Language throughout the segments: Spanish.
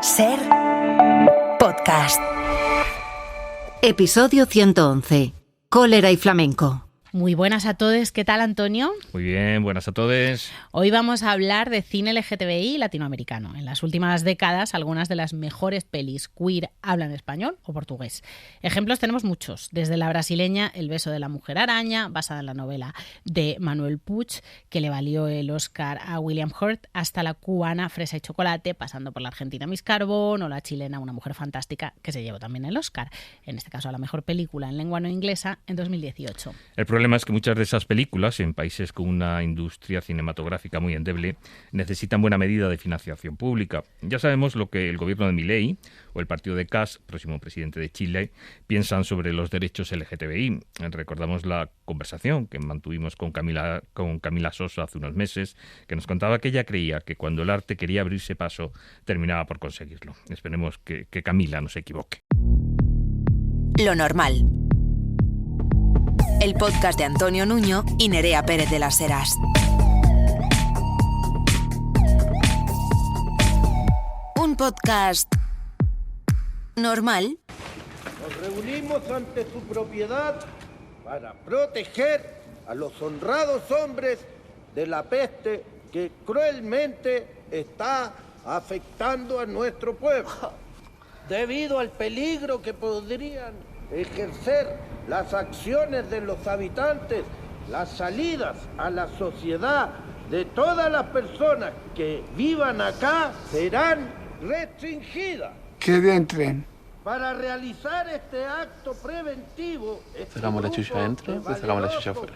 Ser podcast. Episodio 111. Cólera y flamenco. Muy buenas a todos, ¿qué tal, Antonio? Muy bien, buenas a todos. Hoy vamos a hablar de cine LGTBI latinoamericano. En las últimas décadas, algunas de las mejores pelis queer hablan español o portugués. Ejemplos tenemos muchos, desde la brasileña El beso de la mujer araña, basada en la novela de Manuel Puig, que le valió el Oscar a William Hurt, hasta la cubana Fresa y chocolate, pasando por la argentina Miss Carbón, o la chilena Una mujer fantástica, que se llevó también el Oscar, en este caso a la mejor película en lengua no inglesa, en 2018. El problema es que muchas de esas películas, en países con una industria cinematográfica muy endeble, necesitan buena medida de financiación pública. Ya sabemos lo que el gobierno de Milei o el partido de Kast, próximo presidente de Chile, piensan sobre los derechos LGTBI. Recordamos la conversación que mantuvimos con Camila Sosa hace unos meses, que nos contaba que ella creía que cuando el arte quería abrirse paso, terminaba por conseguirlo. Esperemos que Camila no se equivoque. Lo normal. El podcast de Antonio Nuño y Nerea Pérez de las Heras. Un podcast normal. Nos reunimos ante su propiedad para proteger a los honrados hombres de la peste que cruelmente está afectando a nuestro pueblo. Debido al peligro que podrían ejercer las acciones de los habitantes, las salidas a la sociedad de todas las personas que vivan acá serán restringidas. Que entren. Para realizar este acto preventivo, Sacamos la chucha adentro y sacamos la chucha afuera.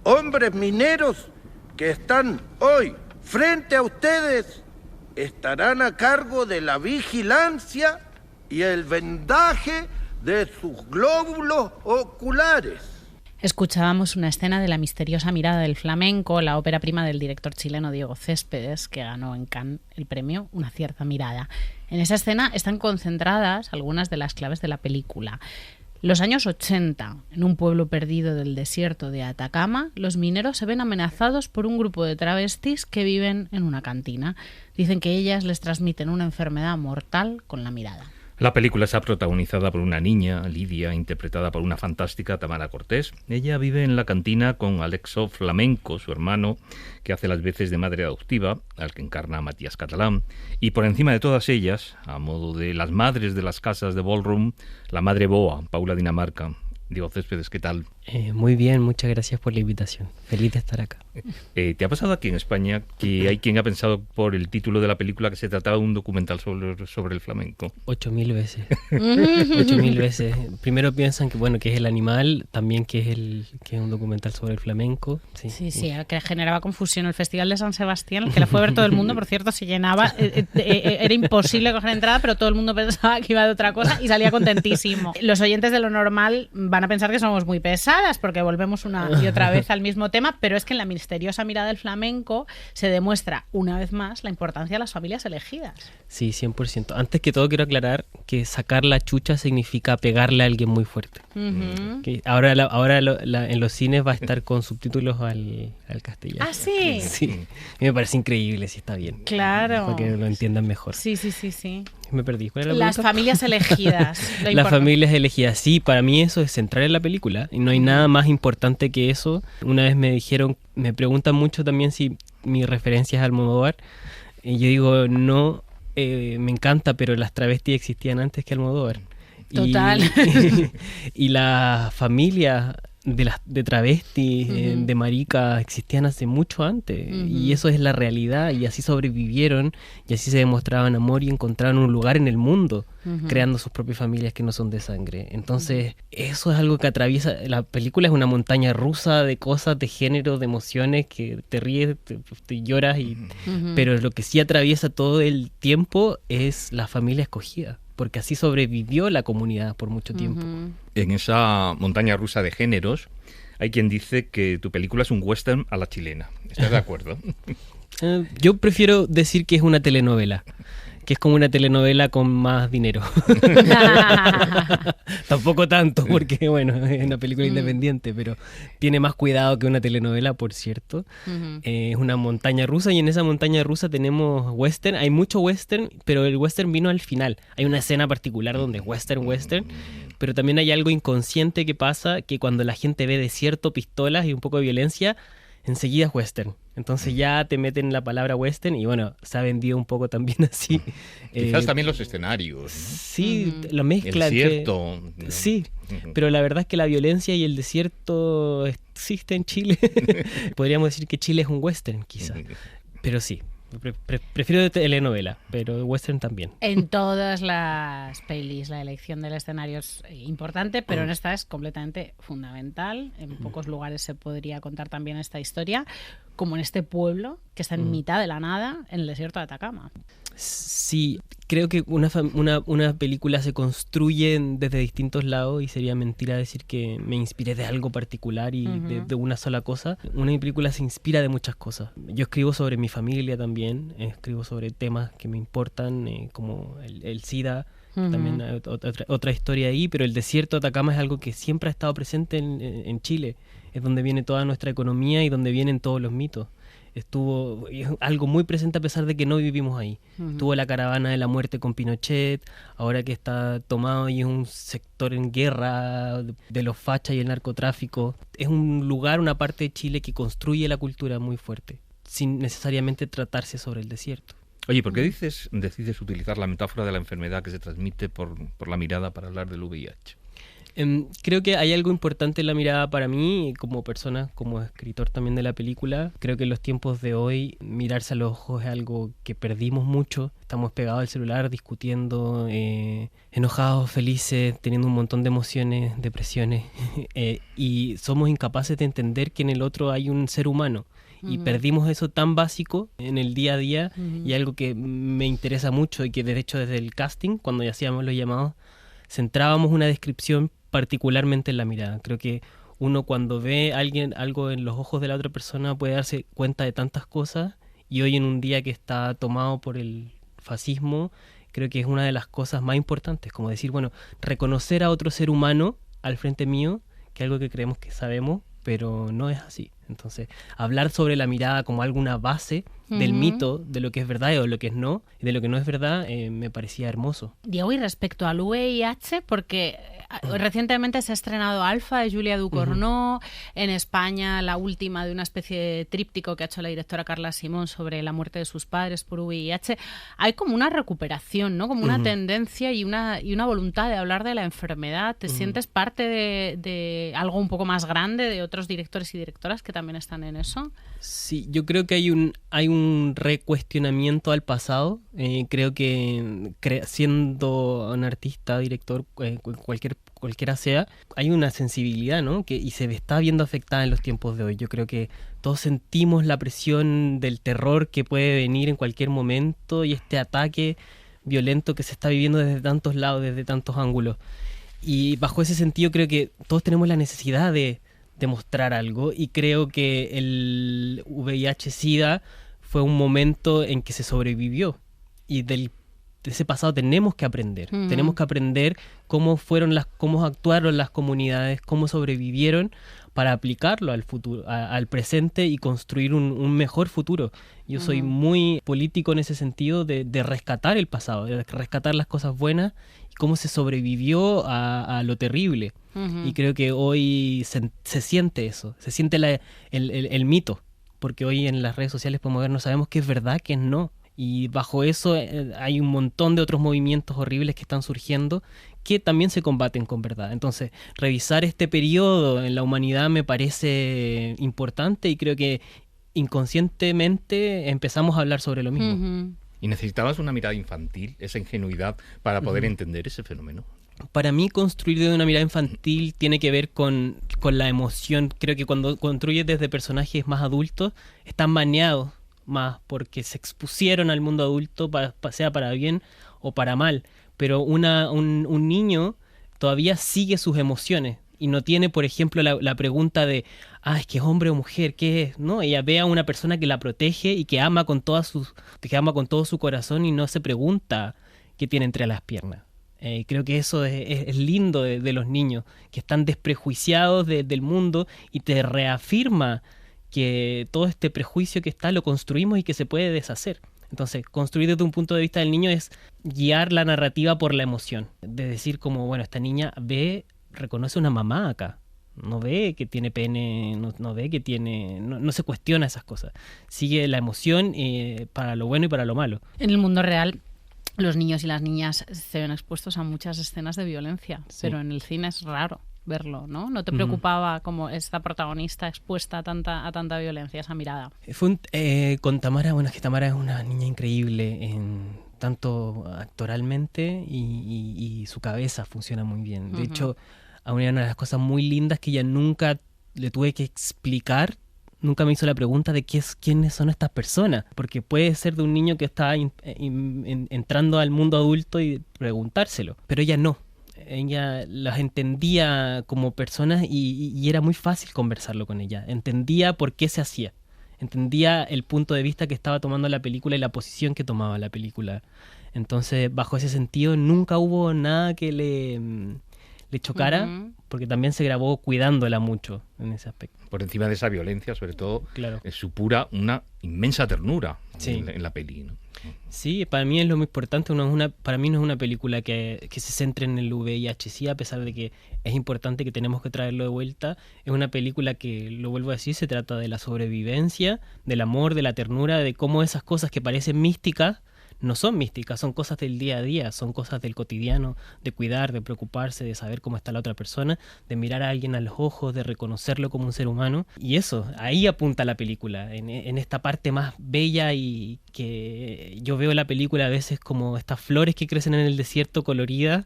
Hombres mineros que están hoy frente a ustedes estarán a cargo de la vigilancia y el vendaje de sus glóbulos oculares. Escuchábamos una escena de La misteriosa mirada del flamenco, la ópera prima del director chileno Diego Céspedes, que ganó en Cannes el premio Una cierta mirada. En esa escena están concentradas algunas de las claves de la película. Los años 80, en un pueblo perdido del desierto de Atacama, los mineros se ven amenazados por un grupo de travestis que viven en una cantina. Dicen que ellas les transmiten una enfermedad mortal con la mirada. La película está protagonizada por una niña, Lidia, interpretada por una fantástica Tamara Cortés. Ella vive en la cantina con Alexo Flamenco, su hermano, que hace las veces de madre adoptiva, al que encarna Matías Catalán. Y por encima de todas ellas, a modo de las madres de las casas de ballroom, la madre boa, Paula Dinamarca. Diego Céspedes, ¿qué tal? Muy bien, muchas gracias por la invitación. Feliz de estar acá. ¿Te ha pasado aquí en España que hay quien ha pensado por el título de la película que se trataba de un documental sobre el flamenco? 8.000 veces. 8.000 veces. Primero piensan que es el animal, también que es un documental sobre el flamenco. Sí, que generaba confusión. El Festival de San Sebastián, que la fue a ver todo el mundo, por cierto, se llenaba. Era imposible coger entrada, pero todo el mundo pensaba que iba de otra cosa y salía contentísimo. Los oyentes de Lo Normal van a pensar que somos muy pesadas porque volvemos una y otra vez al mismo tema, pero es que en La misteriosa mirada del flamenco se demuestra una vez más la importancia de las familias elegidas. Sí, 100%. Antes que todo quiero aclarar que sacar la chucha significa pegarle a alguien muy fuerte. Uh-huh. Que ahora en los cines va a estar con subtítulos al castellano. ¿Ah, sí? Sí, me parece increíble si está bien. Claro. Para que lo entiendan mejor. Sí. Me perdí. ¿Cuál era la Las pregunta? familias elegidas. Las familias elegidas, sí, para mí eso es central en la película y no hay nada más importante que eso. Una vez me preguntan mucho también si mi referencia es Almodóvar y yo digo no, me encanta, pero las travestis existían antes que Almodóvar. Total. Y las familias de travestis, de maricas, existían hace mucho antes. Y eso es la realidad. Y así sobrevivieron, y así se demostraban amor y encontraron un lugar en el mundo, creando sus propias familias que no son de sangre. Entonces, eso es algo que atraviesa. La película es una montaña rusa de cosas, de género, de emociones, que te ríes, te lloras, pero lo que sí atraviesa todo el tiempo es la familia escogida, porque así sobrevivió la comunidad por mucho tiempo. En esa montaña rusa de géneros, hay quien dice que tu película es un western a la chilena. ¿Estás de acuerdo? Yo prefiero decir que es una telenovela. que es como una telenovela con más dinero. Tampoco tanto, porque bueno, es una película independiente, pero tiene más cuidado que una telenovela, por cierto. Es una montaña rusa, y en esa montaña rusa tenemos western. Hay mucho western, pero el western vino al final. Hay una escena particular donde es western, pero también hay algo inconsciente que pasa, que cuando la gente ve desierto, pistolas y un poco de violencia, enseguida es western. Entonces ya te meten la palabra western y bueno, se ha vendido un poco también así. Quizás también los escenarios, ¿no? Sí, lo mezclan. El desierto. ¿No? Sí, pero la verdad es que la violencia y el desierto existe en Chile. Podríamos decir que Chile es un western, quizás. Pero sí, prefiero telenovela, pero western también. En todas las pelis la elección del escenario es importante, pero en esta es completamente fundamental. En pocos lugares se podría contar también esta historia, como en este pueblo que está en mitad de la nada, en el desierto de Atacama. Sí, creo que una película se construye desde distintos lados, y sería mentira decir que me inspiré de algo particular y de una sola cosa. Una película se inspira de muchas cosas. Yo escribo sobre mi familia también, escribo sobre temas que me importan, como el SIDA. También hay otra historia ahí, pero el desierto de Atacama es algo que siempre ha estado presente en Chile. Es donde viene toda nuestra economía y donde vienen todos los mitos. Es algo muy presente a pesar de que no vivimos ahí. Tuvo la caravana de la muerte con Pinochet, ahora que está tomado y es un sector en guerra de los fachas y el narcotráfico. Es un lugar, una parte de Chile que construye la cultura muy fuerte, sin necesariamente tratarse sobre el desierto. Oye, ¿por qué decides utilizar la metáfora de la enfermedad que se transmite por la mirada para hablar del VIH? Creo que hay algo importante en la mirada para mí, como persona, como escritor también de la película. Creo que en los tiempos de hoy mirarse a los ojos es algo que perdimos mucho. Estamos pegados al celular discutiendo, enojados, felices, teniendo un montón de emociones, depresiones, y somos incapaces de entender que en el otro hay un ser humano. Y perdimos eso tan básico en el día a día, y algo que me interesa mucho, y que de hecho desde el casting, cuando ya hacíamos los llamados, centrábamos una descripción particularmente en la mirada. Creo que uno, cuando ve a alguien algo en los ojos de la otra persona, puede darse cuenta de tantas cosas, y hoy en un día que está tomado por el fascismo, creo que es una de las cosas más importantes, como decir, bueno, reconocer a otro ser humano al frente mío, que es algo que creemos que sabemos, pero no es así. Entonces, hablar sobre la mirada como alguna base del mito, de lo que es verdad o lo que es no, y de lo que no es verdad, me parecía hermoso. Diego, y respecto al VIH, porque recientemente se ha estrenado Alfa de Julia Ducournau, en España la última de una especie de tríptico que ha hecho la directora Carla Simón sobre la muerte de sus padres por VIH. Hay como una recuperación, ¿no? Como una tendencia y una voluntad de hablar de la enfermedad. ¿Te sientes parte de algo un poco más grande, de otros directores y directoras que también están en eso? Sí, yo creo que hay un recuestionamiento al pasado. Creo que siendo un artista, director, cualquiera sea, hay una sensibilidad, ¿no? Y se está viendo afectada en los tiempos de hoy. Yo creo que todos sentimos la presión del terror que puede venir en cualquier momento, y este ataque violento que se está viviendo desde tantos lados, desde tantos ángulos. Y bajo ese sentido creo que todos tenemos la necesidad de mostrar algo, y creo que el VIH-Sida fue un momento en que se sobrevivió, y de ese pasado tenemos que aprender. Tenemos que aprender cómo actuaron las comunidades, cómo sobrevivieron, para aplicarlo al futuro, al presente, y construir un mejor futuro. Yo soy muy político en ese sentido, de rescatar el pasado, de rescatar las cosas buenas y cómo se sobrevivió a lo terrible. Y creo que hoy se siente eso, se siente el mito, porque hoy en las redes sociales podemos ver, no sabemos qué es verdad, qué es no. Y bajo eso hay un montón de otros movimientos horribles que están surgiendo, que también se combaten con verdad. Entonces, revisar este periodo en la humanidad me parece importante, y creo que inconscientemente empezamos a hablar sobre lo mismo. ¿Y necesitabas una mirada infantil, esa ingenuidad, para poder entender ese fenómeno? Para mí, construir desde una mirada infantil tiene que ver con la emoción. Creo que cuando construyes desde personajes más adultos, están maneados más porque se expusieron al mundo adulto, sea para bien o para mal. Pero un niño todavía sigue sus emociones, y no tiene, por ejemplo, la pregunta de, es que es hombre o mujer, ¿qué es? ¿No? Ella ve a una persona que la protege y que ama con todo su corazón y no se pregunta qué tiene entre las piernas. Creo que eso es lindo de los niños, que están desprejuiciados del mundo y te reafirma que todo este prejuicio que está lo construimos y que se puede deshacer. Entonces, construir desde un punto de vista del niño es guiar la narrativa por la emoción. De decir como, bueno, esta niña reconoce una mamá acá. No ve que tiene pene, no ve que tiene... No se cuestiona esas cosas. Sigue la emoción para lo bueno y para lo malo. En el mundo real, los niños y las niñas se ven expuestos a muchas escenas de violencia, sí. Pero en el cine es raro verlo, ¿no? ¿No te preocupaba como esta protagonista expuesta a tanta violencia, esa mirada? Con Tamara, bueno, es que Tamara es una niña increíble, tanto actoralmente y su cabeza funciona muy bien. De hecho, una de las cosas muy lindas que ella nunca le tuve que explicar, nunca me hizo la pregunta de quiénes son estas personas, porque puede ser de un niño que está entrando al mundo adulto y preguntárselo, pero ella no. Ella las entendía como personas y era muy fácil conversarlo con ella. Entendía por qué se hacía. Entendía el punto de vista que estaba tomando la película y la posición que tomaba la película. Entonces, bajo ese sentido, nunca hubo nada que le chocara, porque también se grabó cuidándola mucho en ese aspecto. Por encima de esa violencia, sobre todo, claro, supura una inmensa ternura, sí, en la peli, ¿no? Sí, para mí es lo muy importante. Para mí no es una película que se centre en el VIH, sí, a pesar de que es importante, que tenemos que traerlo de vuelta. Es una película que, lo vuelvo a decir, se trata de la sobrevivencia, del amor, de la ternura, de cómo esas cosas que parecen místicas no son místicas, son cosas del día a día, son cosas del cotidiano, de cuidar, de preocuparse, de saber cómo está la otra persona, de mirar a alguien a los ojos, de reconocerlo como un ser humano. Y eso, ahí apunta la película, en esta parte más bella, y que yo veo la película a veces como estas flores que crecen en el desierto coloridas,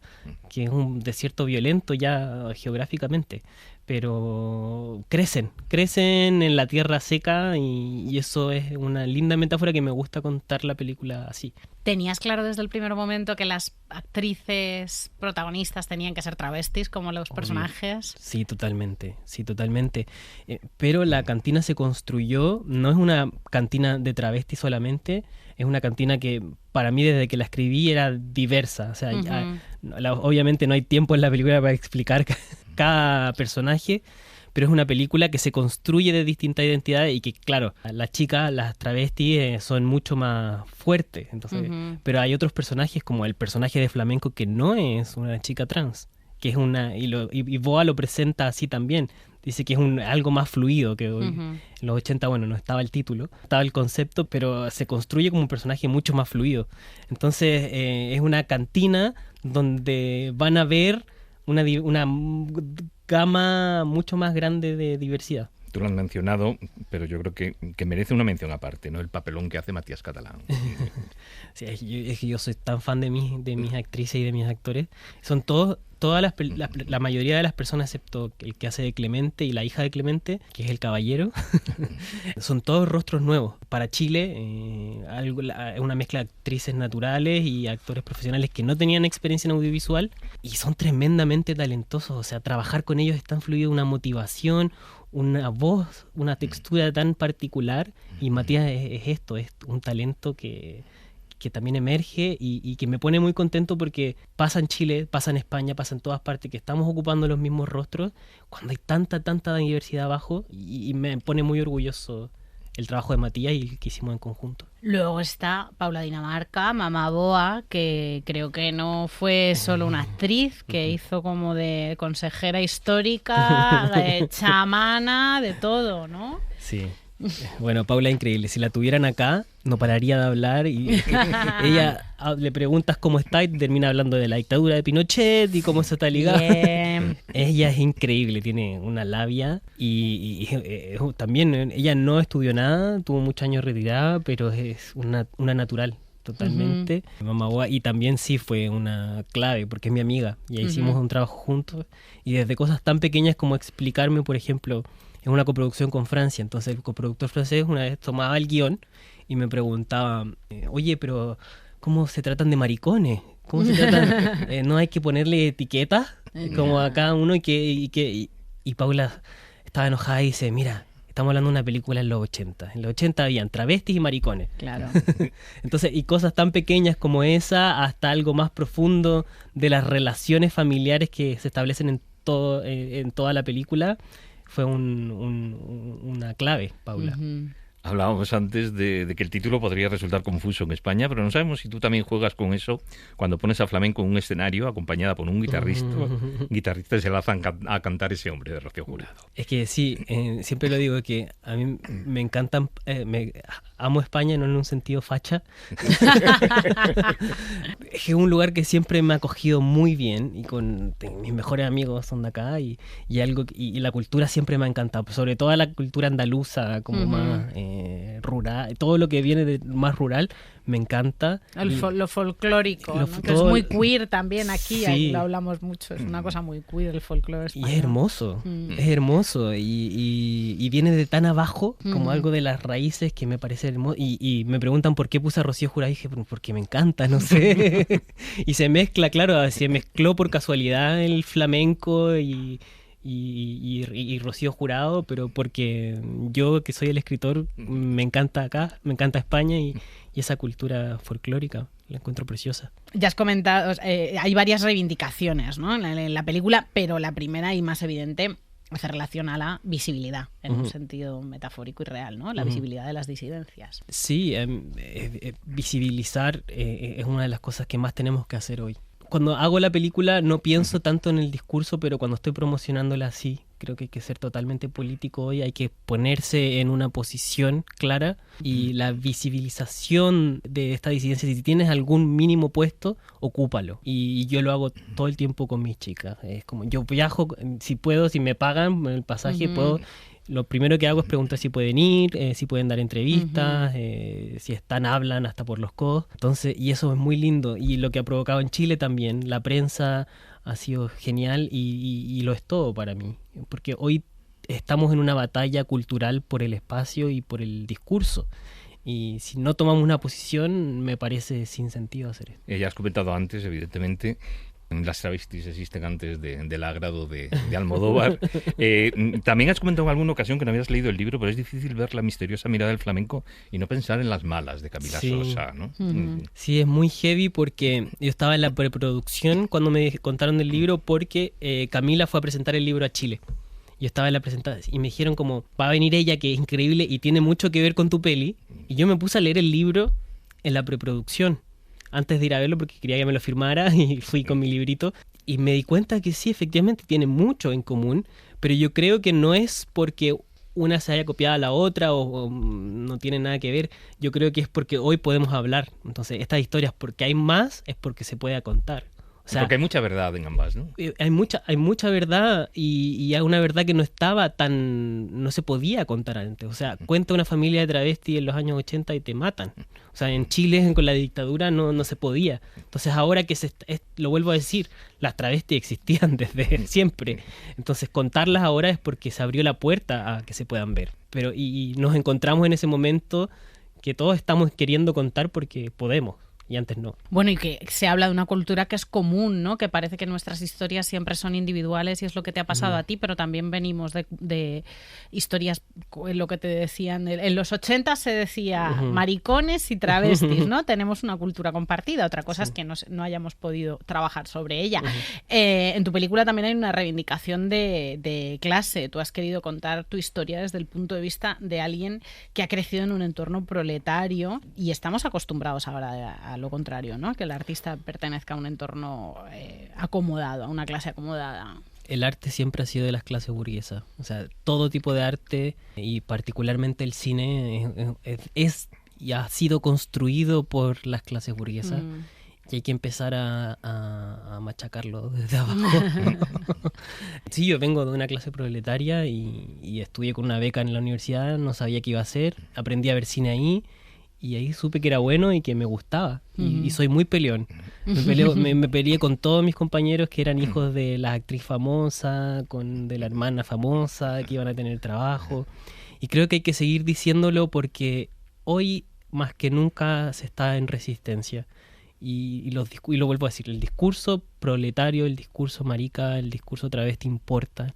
que es un desierto violento ya geográficamente, pero crecen en la tierra seca, y eso es una linda metáfora que me gusta contar la película así. ¿Tenías claro desde el primer momento que las actrices protagonistas tenían que ser travestis como los personajes? Sí, totalmente. Pero la cantina se construyó, no es una cantina de travestis solamente, es una cantina que para mí desde que la escribí era diversa. O sea, obviamente no hay tiempo en la película para explicar cada personaje, pero es una película que se construye de distintas identidades y que, claro, las chicas, las travestis, son mucho más fuertes. Entonces, pero hay otros personajes, como el personaje de Flamenco, que no es una chica trans, que es y Boa lo presenta así también. Dice que es algo más fluido que hoy. En los 80, bueno, no estaba el título, estaba el concepto, pero se construye como un personaje mucho más fluido. Entonces, es una cantina donde van a ver una gama mucho más grande de diversidad. Tú lo has mencionado, pero yo creo que merece una mención aparte, ¿no? El papelón que hace Matías Catalán. Sí, es que yo soy tan fan de mis actrices y de mis actores. Son la mayoría de las personas, excepto el que hace de Clemente y la hija de Clemente, que es el caballero, son todos rostros nuevos. Para Chile, una mezcla de actrices naturales y actores profesionales que no tenían experiencia en audiovisual y son tremendamente talentosos. O sea, trabajar con ellos es tan fluido, una motivación, una voz, una textura tan particular, y Matías es un talento que también emerge y que me pone muy contento, porque pasa en Chile, pasa en España, pasa en todas partes, que estamos ocupando los mismos rostros cuando hay tanta diversidad abajo, y me pone muy orgulloso el trabajo de Matías y el que hicimos en conjunto. Luego está Paula Dinamarca, Mamá Boa, que creo que no fue solo una actriz, que hizo como de consejera histórica, de chamana, de todo, ¿no? Sí. Bueno, Paula es increíble. Si la tuvieran acá, no pararía de hablar, y ella le preguntas cómo está y termina hablando de la dictadura de Pinochet y cómo eso está ligado. Ella es increíble, tiene una labia y también ella no estudió nada, tuvo muchos años retirada, pero es una natural totalmente. Mamá Boa, y también sí fue una clave porque es mi amiga y hicimos un trabajo juntos, y desde cosas tan pequeñas como explicarme, por ejemplo, es una coproducción con Francia, entonces el coproductor francés una vez tomaba el guión y me preguntaba, oye, pero ¿cómo se tratan de maricones? ¿Cómo se trata? No hay que ponerle etiquetas como a cada uno y Paula estaba enojada y dice, mira, estamos hablando de una película en los 80. En los 80 habían travestis y maricones. Claro. Entonces, y cosas tan pequeñas como esa hasta algo más profundo de las relaciones familiares que se establecen en toda la película, fue una clave, Paula. Ujú. Hablábamos antes de que el título podría resultar confuso en España, pero no sabemos si tú también juegas con eso cuando pones a flamenco en un escenario acompañada por un guitarrista y se lanza a cantar ese hombre de Rocío Jurado. Es que sí, siempre lo digo que a mí me encantan, amo España, no en un sentido facha. Es un lugar que siempre me ha acogido muy bien y mis mejores amigos son de acá y la cultura siempre me ha encantado, sobre todo la cultura andaluza, como más rural, todo lo que viene de más rural me encanta. Lo folclórico, ¿no? Que es muy queer también aquí, aquí lo hablamos mucho, es una cosa muy queer el folclore español. Y es hermoso y viene de tan abajo como algo de las raíces que me parece hermoso. Y me preguntan por qué puse a Rocío Jurado y dije, porque me encanta, no sé. Y se mezcla, claro, se mezcló por casualidad el flamenco y Rocío Jurado, pero porque yo, que soy el escritor, me encanta acá, me encanta España y esa cultura folclórica, la encuentro preciosa. Ya has comentado, hay varias reivindicaciones, ¿no? en la película, pero la primera y más evidente hace relación a la visibilidad, en un sentido metafórico y real, ¿no? La visibilidad de las disidencias. Sí, visibilizar es una de las cosas que más tenemos que hacer hoy. Cuando hago la película no pienso tanto en el discurso, pero cuando estoy promocionándola sí, creo que hay que ser totalmente político hoy, hay que ponerse en una posición clara y la visibilización de esta disidencia, si tienes algún mínimo puesto, ocúpalo. Y yo lo hago todo el tiempo con mis chicas. Es como yo viajo, si puedo, si me pagan el pasaje, puedo... Lo primero que hago es preguntar si pueden ir, si pueden dar entrevistas, si están, hablan hasta por los codos. Entonces, y eso es muy lindo. Y lo que ha provocado en Chile también, la prensa ha sido genial y lo es todo para mí. Porque hoy estamos en una batalla cultural por el espacio y por el discurso. Y si no tomamos una posición, me parece sin sentido hacer esto. Ya has comentado antes, evidentemente, las travestis existen antes del agrado de Almodóvar. También has comentado en alguna ocasión que no habías leído el libro, pero es difícil ver la misteriosa mirada del flamenco y no pensar en las malas de Camila Sosa, ¿no? Sí, es muy heavy porque yo estaba en la preproducción cuando me contaron del libro porque Camila fue a presentar el libro a Chile. Yo estaba en la presentación y me dijeron como, va a venir ella, que es increíble y tiene mucho que ver con tu peli. Y yo me puse a leer el libro en la preproducción antes de ir a verlo porque quería que me lo firmara y fui con mi librito y me di cuenta que sí, efectivamente tiene mucho en común, pero yo creo que no es porque una se haya copiado a la otra o no tiene nada que ver. Yo creo que es porque hoy podemos hablar. Entonces, estas historias, porque hay más, es porque se puede contar. O sea, porque hay mucha verdad en ambas, ¿no? Hay mucha verdad y hay una verdad que no se podía contar antes. O sea, cuenta una familia de travestis en los años 80 y te matan. O sea, en Chile con la dictadura no se podía. Entonces ahora que lo vuelvo a decir, las travestis existían desde siempre. Entonces contarlas ahora es porque se abrió la puerta a que se puedan ver. Pero y nos encontramos en ese momento que todos estamos queriendo contar porque podemos. Y antes no. Bueno, y que se habla de una cultura que es común, ¿no? Que parece que nuestras historias siempre son individuales y es lo que te ha pasado a ti, pero también venimos de historias, lo que te decían, en los 80 se decía maricones y travestis, ¿no? Tenemos una cultura compartida, otra cosa es que no hayamos podido trabajar sobre ella. En tu película también hay una reivindicación de clase, tú has querido contar tu historia desde el punto de vista de alguien que ha crecido en un entorno proletario y estamos acostumbrados ahora a lo contrario, ¿no? Que el artista pertenezca a un entorno acomodado, a una clase acomodada. El arte siempre ha sido de las clases burguesas. O sea, todo tipo de arte y particularmente el cine es y ha sido construido por las clases burguesas. Y hay que empezar a machacarlo desde abajo. Sí, yo vengo de una clase proletaria y estudié con una beca en la universidad, no sabía qué iba a hacer, aprendí a ver cine ahí. Y ahí supe que era bueno y que me gustaba. Y soy muy peleón. Me peleé con todos mis compañeros que eran hijos de la actriz famosa, de la hermana famosa, que iban a tener trabajo. Y creo que hay que seguir diciéndolo porque hoy, más que nunca, se está en resistencia. Y lo vuelvo a decir, el discurso proletario, el discurso marica, el discurso travesti importa.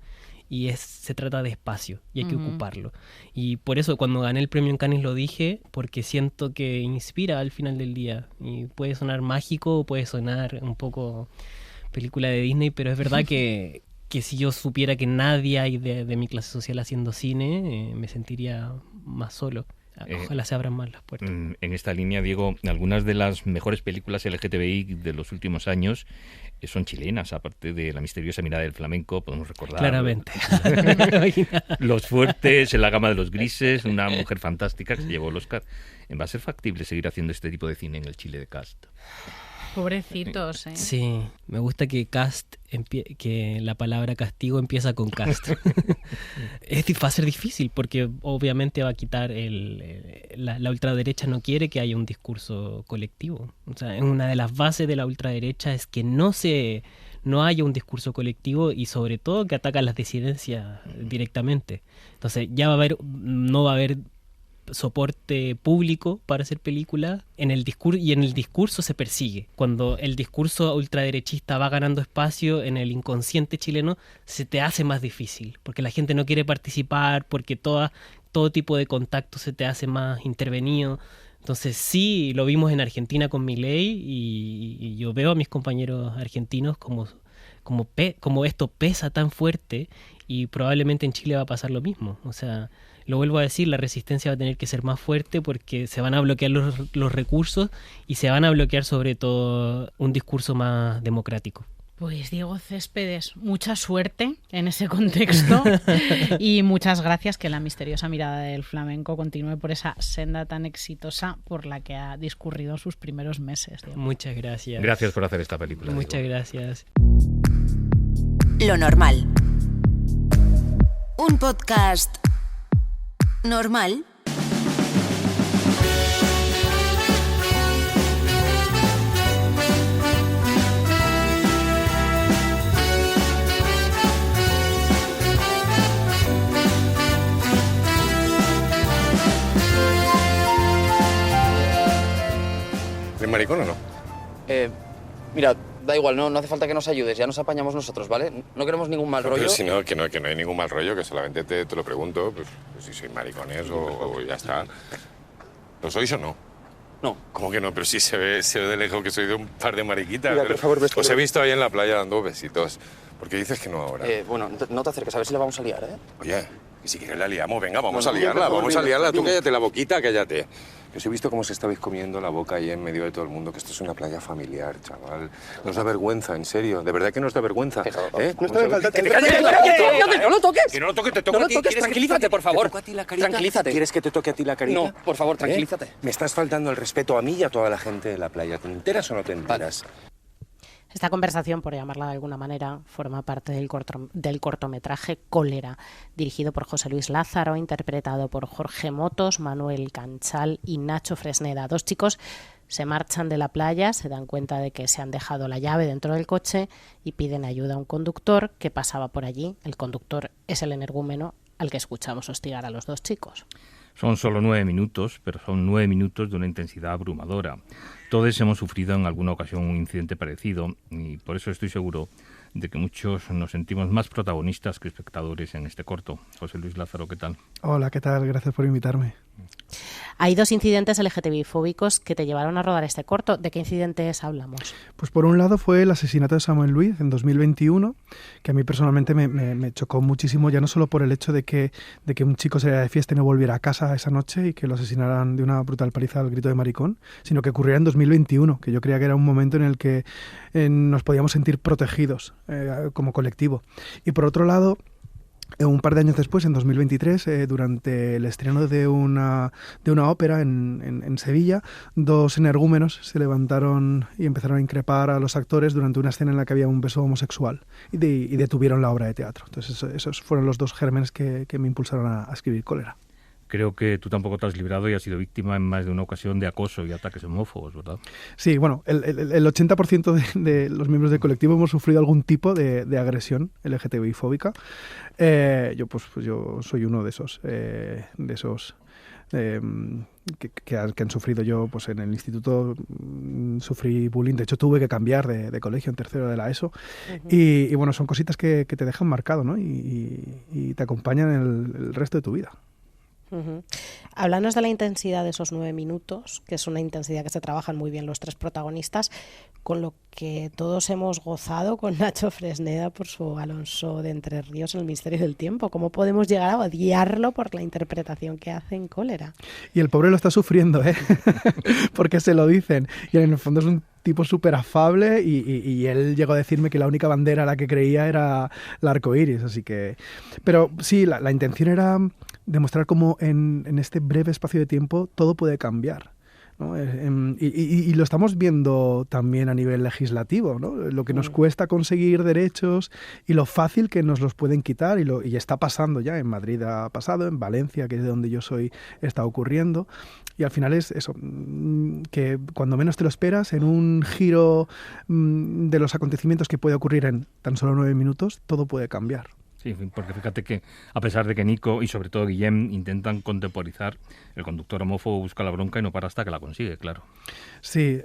Y se trata de espacio y hay que ocuparlo. Y por eso cuando gané el premio en Cannes lo dije, porque siento que inspira al final del día. Y puede sonar mágico, puede sonar un poco película de Disney, pero es verdad que si yo supiera que nadie hay de mi clase social haciendo cine, me sentiría más solo. Ojalá se abran más las puertas. En esta línea, Diego, algunas de las mejores películas LGTBI de los últimos años son chilenas, aparte de La misteriosa mirada del flamenco, podemos recordar. Claramente. Los fuertes, En la gama de los grises, Una mujer fantástica que se llevó el Oscar. ¿Va a ser factible seguir haciendo este tipo de cine en el Chile de Cast? Pobrecitos, ¿eh? Sí, me gusta que que la palabra castigo empieza con cast. Va a ser difícil porque obviamente va a quitar la ultraderecha no quiere que haya un discurso colectivo. O sea, una de las bases de la ultraderecha es que no haya un discurso colectivo y sobre todo que ataca las disidencias directamente. Entonces no va a haber soporte público para hacer películas en el discurso se persigue. Cuando el discurso ultraderechista va ganando espacio en el inconsciente chileno, se te hace más difícil, porque la gente no quiere participar, porque todo tipo de contacto se te hace más intervenido. Entonces sí, lo vimos en Argentina con Milei y yo veo a mis compañeros argentinos como esto pesa tan fuerte y probablemente en Chile va a pasar lo mismo. O sea, lo vuelvo a decir, la resistencia va a tener que ser más fuerte porque se van a bloquear los recursos y se van a bloquear sobre todo un discurso más democrático. Pues Diego Céspedes, mucha suerte en ese contexto y muchas gracias, que La misteriosa mirada del flamenco continúe por esa senda tan exitosa por la que ha discurrido sus primeros meses. Diego. Muchas gracias. Gracias por hacer esta película. Muchas Diego. gracias. Lo normal. Un podcast normal. ¿Eres maricón o no? Mira, da igual, no hace falta que nos ayudes, ya nos apañamos nosotros, ¿vale? No queremos ningún mal rollo. Pero si no, que no hay ningún mal rollo, que solamente te lo pregunto, pues si sois maricones o ya está. ¿Lo sois o no? No. ¿Cómo que no? Pero sí se ve de lejos que soy de un par de mariquitas. Mira, por favor, ves os he visto ahí en la playa dando besitos. ¿Por qué dices que no ahora? Bueno, no te acerques, a ver si la vamos a liar, ¿eh? Oye, y si quieres la liamos, venga, vamos a liarla. Tú cállate la boquita, cállate. Que os he visto cómo se estabais comiendo la boca ahí en medio de todo el mundo, que esto es una playa familiar, chaval. Nos da vergüenza, en serio. De verdad que nos da vergüenza. ¿Eh? No está falta... ¡No lo toques! Que no lo toques, te toco no a ti. lo toques, tranquilízate, por favor. ¿Te toco a ti la carita? Tranquilízate. ¿Quieres que te toque a ti la carita? No, por favor, tranquilízate. Me estás faltando el respeto a mí y a toda la gente de la playa. ¿Te enteras o no te enteras? Esta conversación, por llamarla de alguna manera, forma parte del cortometraje Cólera, dirigido por José Luis Lázaro, interpretado por Jorge Motos, Manuel Canchal y Nacho Fresneda. Dos chicos se marchan de la playa, se dan cuenta de que se han dejado la llave dentro del coche y piden ayuda a un conductor que pasaba por allí. El conductor es el energúmeno al que escuchamos hostigar a los dos chicos. Son solo 9 minutos, pero son 9 minutos de una intensidad abrumadora. Todos hemos sufrido en alguna ocasión un incidente parecido y por eso estoy seguro de que muchos nos sentimos más protagonistas que espectadores en este corto. José Luis Lázaro, ¿qué tal? Hola, ¿qué tal? Gracias por invitarme. Hay dos incidentes LGTBI-fóbicos que te llevaron a rodar este corto. ¿De qué incidentes hablamos? Pues por un lado fue el asesinato de Samuel Luiz en 2021, que a mí personalmente me chocó muchísimo, ya no solo por el hecho de que un chico saliera de fiesta y no volviera a casa esa noche y que lo asesinaran de una brutal paliza al grito de maricón, sino que ocurriera en 2021, que yo creía que era un momento en el que nos podíamos sentir protegidos como colectivo. Y por otro lado, un par de años después, en 2023, durante el estreno de una ópera en Sevilla, dos energúmenos se levantaron y empezaron a increpar a los actores durante una escena en la que había un beso homosexual y detuvieron la obra de teatro. Entonces esos fueron los dos gérmenes que me impulsaron a escribir Cólera. Creo que tú tampoco te has librado y has sido víctima en más de una ocasión de acoso y ataques homófobos, ¿verdad? Sí, bueno, el 80% de los miembros del colectivo hemos sufrido algún tipo de agresión LGTBI-fóbica. Yo soy uno de esos que han sufrido. Yo, pues en el instituto sufrí bullying, de hecho tuve que cambiar de colegio en tercero de la ESO, y bueno, son cositas que te dejan marcado, ¿no? Y te acompañan el resto de tu vida. Háblanos de la intensidad de esos 9 minutos, que es una intensidad que se trabajan muy bien los 3 protagonistas, con lo que todos hemos gozado con Nacho Fresneda por su Alonso de Entre Ríos en El misterio del tiempo. ¿Cómo podemos llegar a odiarlo por la interpretación que hace en Cólera? Y el pobre lo está sufriendo, ¿eh? Porque se lo dicen. Y en el fondo es un tipo súper afable y él llegó a decirme que la única bandera a la que creía era el arco iris. Así que... Pero sí, la intención era demostrar cómo en este breve espacio de tiempo todo puede cambiar, ¿no? Y lo estamos viendo también a nivel legislativo, ¿no? Lo que nos cuesta conseguir derechos y lo fácil que nos los pueden quitar, y está pasando ya. En Madrid ha pasado, en Valencia, que es de donde yo soy, está ocurriendo. Y al final es eso, que cuando menos te lo esperas, en un giro de los acontecimientos que puede ocurrir en tan solo 9 minutos, todo puede cambiar. Sí, porque fíjate que a pesar de que Nico y sobre todo Guillem intentan contemporizar, el conductor homófobo busca la bronca y no para hasta que la consigue, claro. Sí,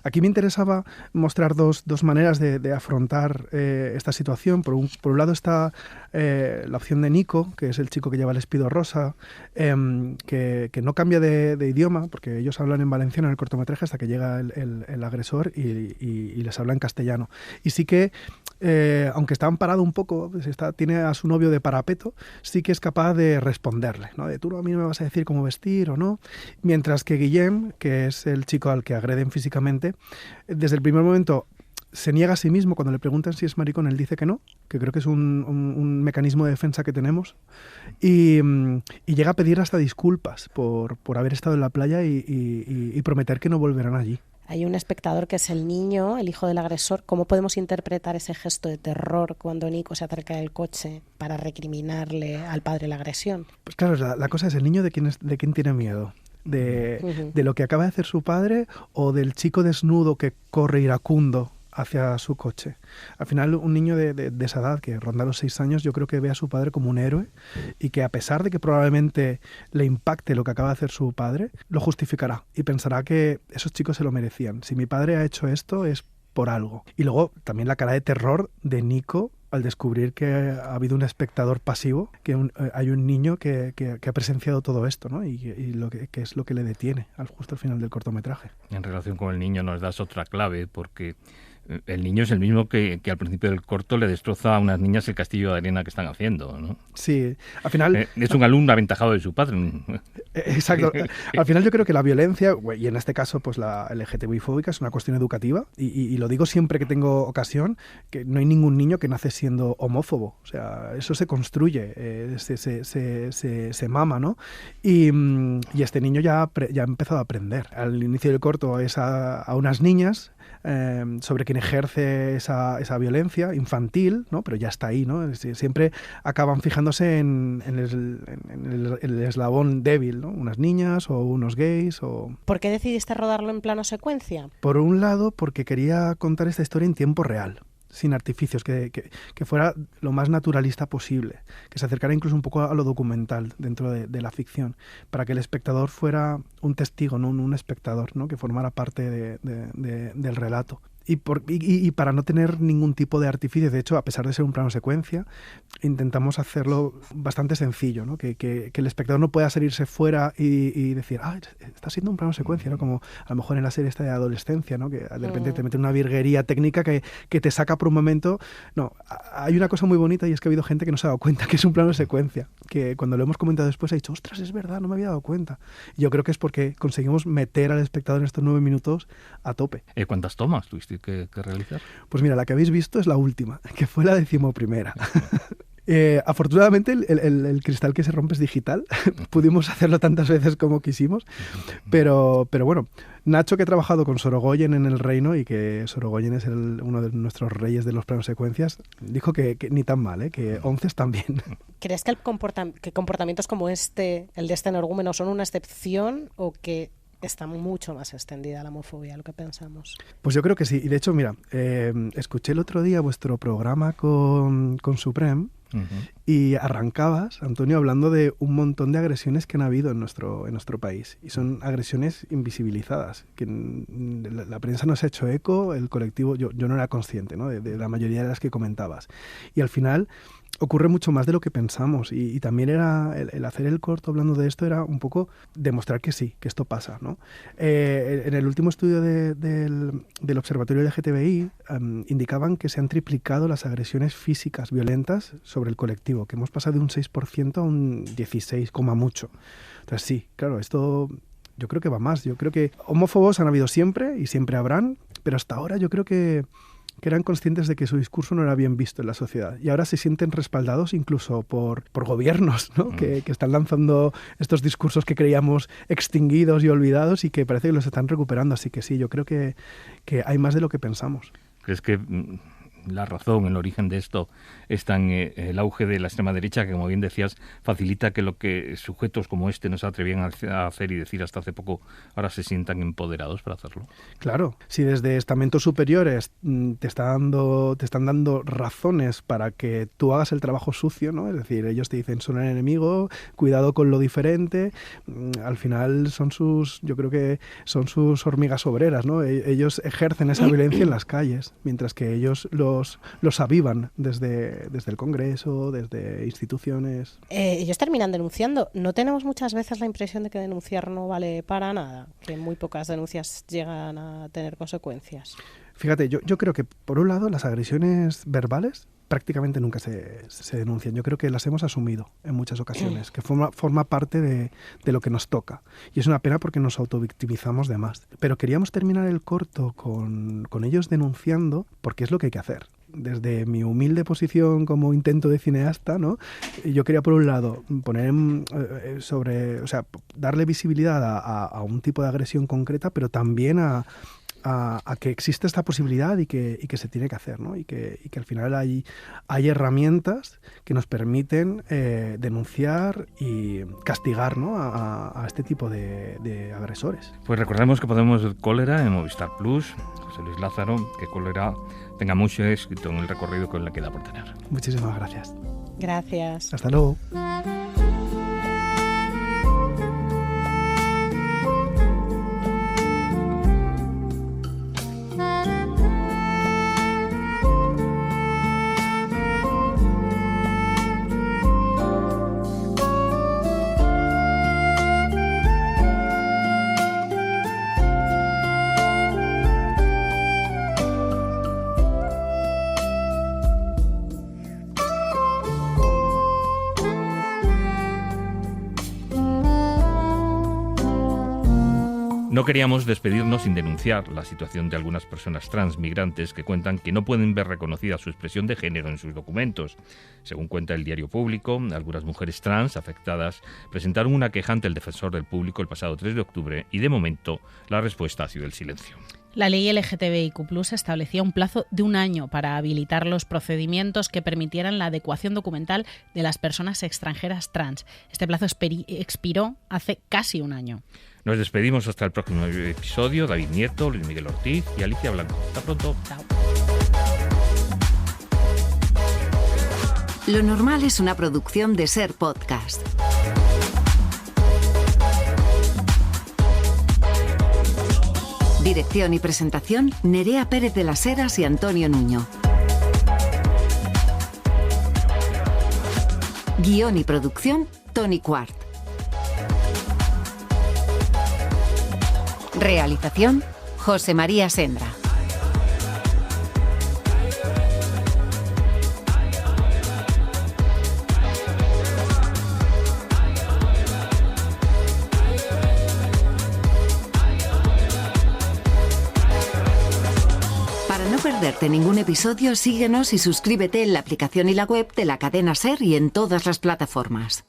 aquí me interesaba mostrar dos maneras de afrontar esta situación. Por un lado está la opción de Nico, que es el chico que lleva el espido rosa, que no cambia de idioma, porque ellos hablan en valenciano en el cortometraje hasta que llega el agresor y les habla en castellano. Y sí que, aunque está amparado un poco, pues tiene a su novio de parapeto, sí que es capaz de responderle, ¿no? De tú a mí no me vas a decir cómo vestir o no. Mientras que Guillem, que es el chico al que agreden físicamente, desde el primer momento se niega a sí mismo. Cuando le preguntan si es maricón, él dice que no, que creo que es un mecanismo de defensa que tenemos, y llega a pedir hasta disculpas por haber estado en la playa y prometer que no volverán allí. Hay un espectador que es el niño, el hijo del agresor. ¿Cómo podemos interpretar ese gesto de terror cuando Nico se acerca del coche para recriminarle al padre la agresión? Pues claro, la cosa es el niño de quién tiene miedo. De lo que acaba de hacer su padre, o del chico desnudo que corre iracundo hacia su coche. Al final, un niño de esa edad, que ronda los 6 años, yo creo que ve a su padre como un héroe, y que a pesar de que probablemente le impacte lo que acaba de hacer su padre, lo justificará y pensará que esos chicos se lo merecían. Si mi padre ha hecho esto es por algo. Y luego también la cara de terror de Nico al descubrir que ha habido un espectador pasivo, que hay un niño que ha presenciado todo esto, ¿no? Y lo que es lo que le detiene justo al final del cortometraje. En relación con el niño nos das otra clave, porque el niño es el mismo que al principio del corto le destroza a unas niñas el castillo de arena que están haciendo, ¿no? Sí, al final... es un alumno aventajado de su padre. Exacto. Al final yo creo que la violencia, y en este caso pues la LGTBI-fóbica, es una cuestión educativa, y lo digo siempre que tengo ocasión, que no hay ningún niño que nace siendo homófobo. O sea, eso se construye, se mama, ¿no? Y este niño ya ha empezado a aprender. Al inicio del corto es a unas niñas sobre quien ejerce esa violencia infantil, ¿no? Pero ya está ahí, ¿no? Siempre acaban fijándose en el eslabón débil, ¿no? Unas niñas o unos gays o... ¿Por qué decidiste rodarlo en plano secuencia? Por un lado, porque quería contar esta historia en tiempo real, sin artificios, que fuera lo más naturalista posible, que se acercara incluso un poco a lo documental dentro de la ficción, para que el espectador fuera un testigo, no un espectador, ¿no? Que formara parte del relato. Y para no tener ningún tipo de artificio, de hecho, a pesar de ser un plano secuencia, intentamos hacerlo bastante sencillo, ¿no? Que el espectador no pueda salirse fuera y decir, está siendo un plano secuencia, ¿no? Como a lo mejor en la serie esta de adolescencia, ¿no? Que de repente te mete una virguería técnica que te saca por un momento. No, hay una cosa muy bonita, y es que ha habido gente que no se ha dado cuenta que es un plano secuencia, que cuando lo hemos comentado después ha dicho, ostras, es verdad, no me había dado cuenta. Y yo creo que es porque conseguimos meter al espectador en estos 9 minutos a tope. ¿Cuántas tomas tuviste que realizar? Pues mira, la que habéis visto es la última, que fue la 11ª. Afortunadamente el cristal que se rompe es digital. Pudimos hacerlo tantas veces como quisimos, pero bueno, Nacho, que ha trabajado con Sorogoyen en El Reino, y que Sorogoyen es uno de nuestros reyes de los planos secuencias, dijo que ni tan mal, que 11 están bien. ¿Crees que comportamientos como este, el de este energúmeno, son una excepción, o que está mucho más extendida la homofobia de lo que pensamos? Pues yo creo que sí. Y de hecho, mira, escuché el otro día vuestro programa con Suprem, Y arrancabas, Antonio, hablando de un montón de agresiones que han habido en nuestro país. Y son agresiones invisibilizadas, que la prensa no se ha hecho eco, el colectivo, yo no era consciente, ¿no? de la mayoría de las que comentabas. Y al final ocurre mucho más de lo que pensamos y también era el hacer el corto hablando de esto era un poco demostrar que sí, que esto pasa, ¿no? En el último estudio del Observatorio LGTBI indicaban que se han triplicado las agresiones físicas violentas sobre el colectivo, que hemos pasado de un 6% a un 16%, mucho. Entonces sí, claro, esto yo creo que va más. Yo creo que homófobos han habido siempre y siempre habrán, pero hasta ahora yo creo que eran conscientes de que su discurso no era bien visto en la sociedad y ahora se sienten respaldados incluso por gobiernos, ¿no? Que están lanzando estos discursos que creíamos extinguidos y olvidados y que parece que los están recuperando. Así que sí, yo creo que hay más de lo que pensamos. ¿Crees que la razón, el origen de esto está en el auge de la extrema derecha, que como bien decías, facilita que lo que sujetos como este no se atrevían a hacer y decir hasta hace poco, ahora se sientan empoderados para hacerlo? Claro, si desde estamentos superiores te están dando razones para que tú hagas el trabajo sucio, ¿no? Es decir, ellos te dicen son el enemigo, cuidado con lo diferente, al final yo creo que son sus hormigas obreras, ¿no? Ellos ejercen esa violencia en las calles, mientras que ellos los avivan desde el Congreso, desde instituciones. Ellos terminan denunciando. ¿No tenemos muchas veces la impresión de que denunciar no vale para nada? Que muy pocas denuncias llegan a tener consecuencias. Fíjate, yo creo que por un lado las agresiones verbales prácticamente nunca se denuncian. Yo creo que las hemos asumido en muchas ocasiones, que forma parte de lo que nos toca. Y es una pena porque nos autovictimizamos de más. Pero queríamos terminar el corto con ellos denunciando, porque es lo que hay que hacer. Desde mi humilde posición como intento de cineasta, ¿no? Yo quería, por un lado, poner darle visibilidad a un tipo de agresión concreta, pero también a que existe esta posibilidad y que se tiene que hacer, ¿no? Y que al final hay herramientas que nos permiten denunciar y castigar, ¿no? a este tipo de agresores. Pues recordemos que podemos ver Cólera en Movistar Plus. José Luis Lázaro, que Cólera tenga mucho éxito en el recorrido que le queda por tener. Muchísimas gracias. Gracias. Hasta luego. No queríamos despedirnos sin denunciar la situación de algunas personas trans migrantes que cuentan que no pueden ver reconocida su expresión de género en sus documentos. Según cuenta el Diario Público, algunas mujeres trans afectadas presentaron una queja ante el Defensor del Público el pasado 3 de octubre y de momento la respuesta ha sido el silencio. La ley LGTBIQ+ establecía un plazo de 1 año para habilitar los procedimientos que permitieran la adecuación documental de las personas extranjeras trans. Este plazo expiró hace casi 1 año. Nos despedimos hasta el próximo episodio. David Nieto, Luis Miguel Ortiz y Alicia Blanco. Hasta pronto. Chao. Lo normal es una producción de Ser Podcast. Dirección y presentación, Nerea Pérez de las Heras y Antonio Nuño. Guión y producción, Tony Quart. Realización, José María Sendra. Para no perderte ningún episodio, síguenos y suscríbete en la aplicación y la web de la cadena SER y en todas las plataformas.